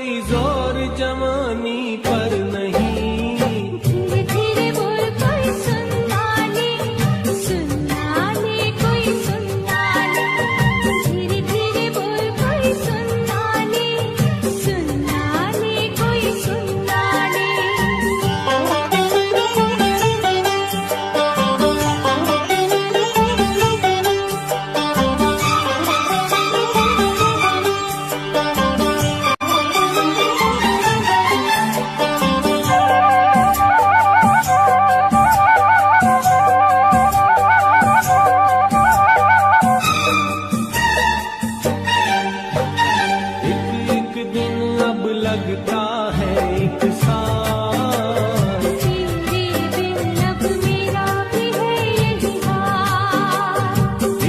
कोई जोर जवानी पर नहीं। धीरे धीरे बोल कोई सुनना ले कोई सुनना ले। धीरे धीरे बोल कोई सुनना ले कोई सुनना ले। एक एक दिन अब लगता है एक साल। तेरे बिन अब मेरा भी है यही हाल।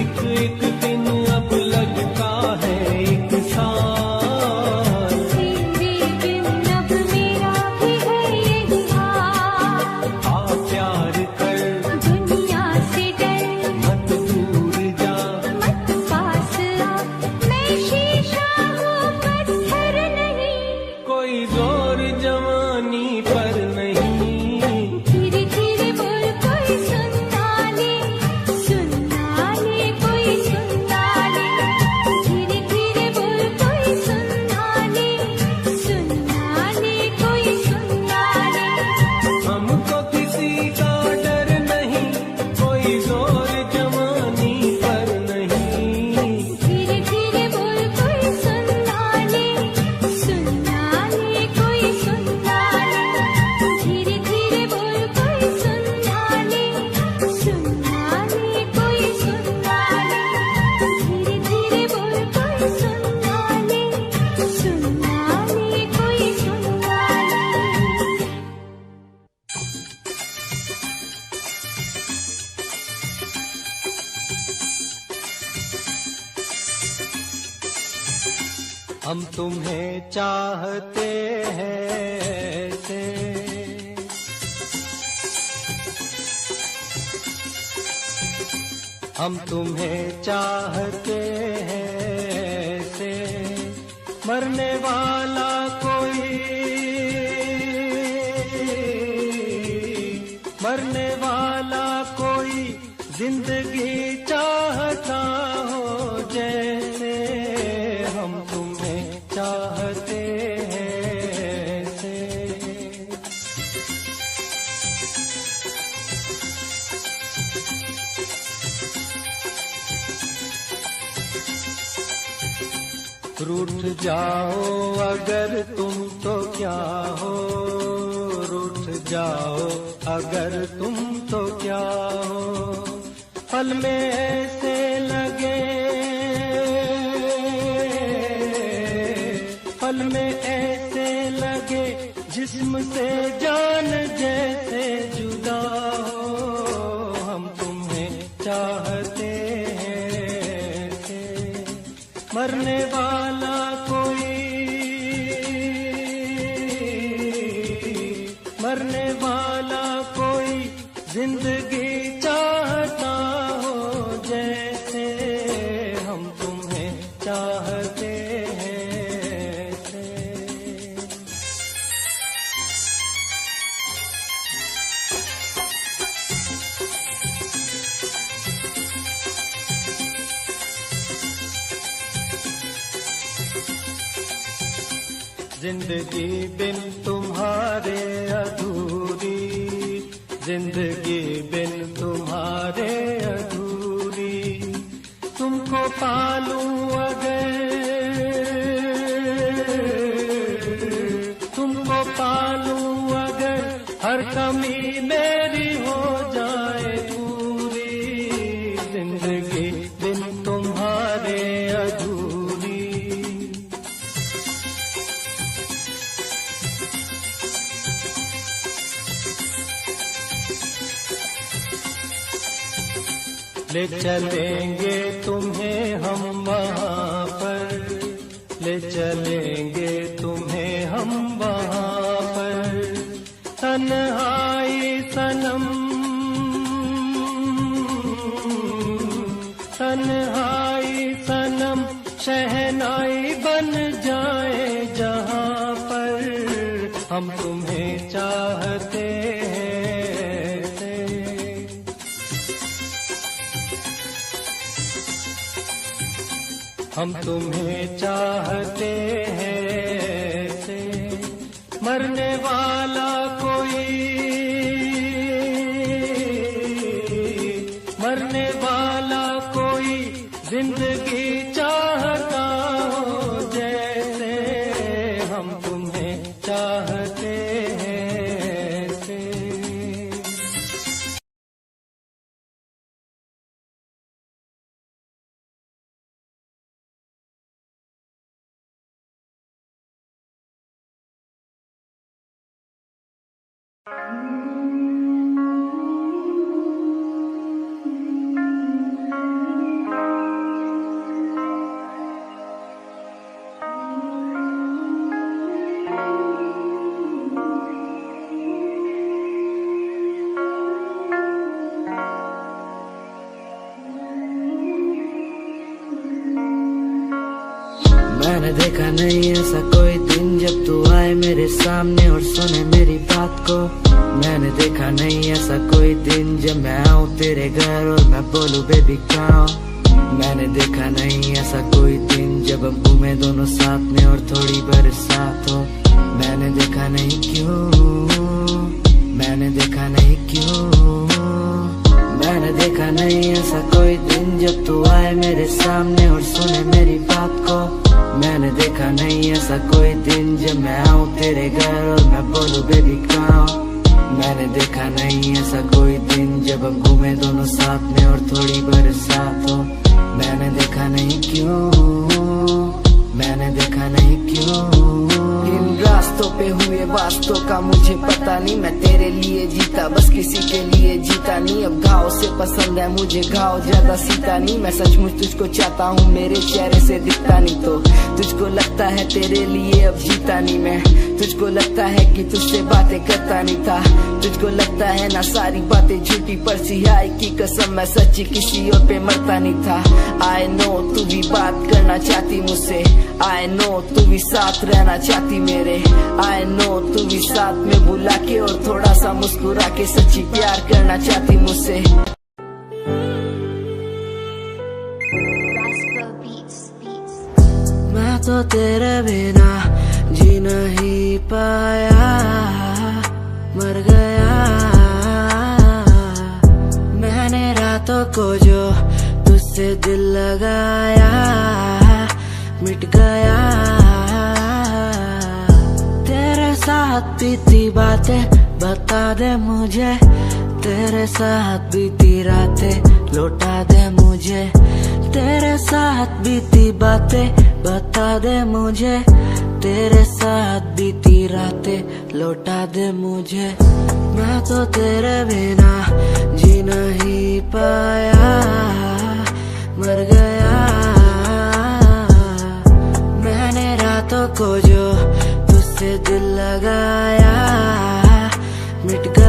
एक एक दिन अब लगता है एक साल। तेरे बिन अब मेरा भी है यही हाल। आ प्यार कर दुनिया से डर मत दूर जा। मत पास आ, मैं शीशा हूँ पत्थर नहीं। कोई जोर जवानी पर नहीं। धीरे धीरे बोल कोई सुनना ले कोई सुनना ले। धीरे धीरे बोल कोई सुनना ले कोई सुनना ले। हमको किसी का डर नहीं, कोई जोर जवानी पर नहीं। धीरे धीरे बोल कोई सुनना ले कोई सुनना ले। धीरे धीरे बोल कोई सुनना ले कोई सुनना ले। धीरे धीरे बोल कोई सुनना ले कोई सुनना ले। हम तुम्हें चाहते हैं ऐसे, हम तुम्हें चाहते हैं ऐसे। मरने वाला कोई, मरने वाला कोई जिंदगी चाहता हो जैसे। हम तुम्हें चाहते हैं ऐसे। रूठ जाओ अगर तुम तो क्या हो, रूठ जाओ अगर तुम तो क्या हो। पल में ऐसे लगे, पल में ऐसे लगे जिस्म से जान जैसे जुदा हो। हम तुम्हें चाहते हैं ऐसे। मरने वाला कोई, मरने वाला कोई जिंदगी चाहता हो जैसे। हम तुम्हें चाहते हैं ऐसे। जिंदगी बिन तुम्हारे अधूरी, जिंदगी बिन तुम्हारे अधूरी। तुमको पालूं अगर, तुमको पालूं अगर हर कमी मेरी हो जाए पूरी। जिंदगी बिन तुम्हारे अधूरी। ले चलेंगे तुम्हें हम वहाँ पर, ले चलेंगे तुम्हें हम वहाँ पर। तन्हाई सनम, तन्हाई सनम शहनाई बन जाए जहाँ हम तुम्हें चाहते हैं। हम तुम्हें चाहते हैं। मरने वाला कोई, मरने वाला कोई जिंदगी चाहता हो जैसे हम तुम्हें चाहते हैं। मैंने देखा नहीं ऐसा कोई दिन जब तू आए मेरे सामने और सुने मेरी बात को। मैंने देखा नहीं ऐसा कोई दिन जब मैं आऊँ तेरे घर और मैं बोलूँ बेबी कहाँ। मैंने देखा नहीं ऐसा कोई दिन जब हम घूमे दोनों साथ में और थोड़ी बरसात हो। मैंने देखा नहीं क्यों, मैंने देखा नहीं क्यों। मैंने देखा नहीं ऐसा कोई दिन जब तू आए मेरे सामने और सुने मेरी बात को। मैंने देखा नहीं ऐसा कोई दिन जब मैं आऊँ तेरे घर और मैं बोलूँ बेबी कहाँ। मैंने देखा नहीं ऐसा कोई दिन जब हम घूमे दोनों साथ में और थोड़ी बरसात हो। मैंने देखा नहीं क्यों, मैंने देखा नहीं क्यों। इन रास्तों पे हुए वास्तों का मुझे पता नहीं, मैं तेरे लिए जीता बस किसी के लिए जीता नहीं। अब घाव से पसंद है मुझे घाव ज्यादा सीता नहीं, मैं सचमुच तुझको चाहता हूँ मेरे चेहरे से दिखता नहीं तो तुझको लगता है तेरे लिए अब जीता नहीं मैं। तुझको लगता है कि तुझसे बातें करता नहीं था, तुझको लगता है ना सारी बातें झूठी पर सिहाई की कसम मैं सच्ची किसी और पे मरता नहीं था। आई नो तू भी बात करना चाहती मुझसे, आई नो तू भी साथ रहना चाहती मेरे, आई नो तू भी साथ में बुला के और थोड़ा सा मुस्कुरा के सच्ची प्यार करना चाहती मुझसे। मैं तो तेरे बिना जी नहीं पाया, मर गया। मैंने रातों को जो तुझसे दिल लगाया मिट गया। तेरे साथ बीती बातें बता दे मुझे, तेरे साथ बीती रातें लौटा दे मुझे। तेरे साथ बीती बातें बता दे मुझे, तेरे साथ बीती रातें लौटा दे मुझे। मैं तो तेरे बिना जी नहीं पाया, मर गया। मैंने रातों को जो तुझसे दिल लगाया मिट गया।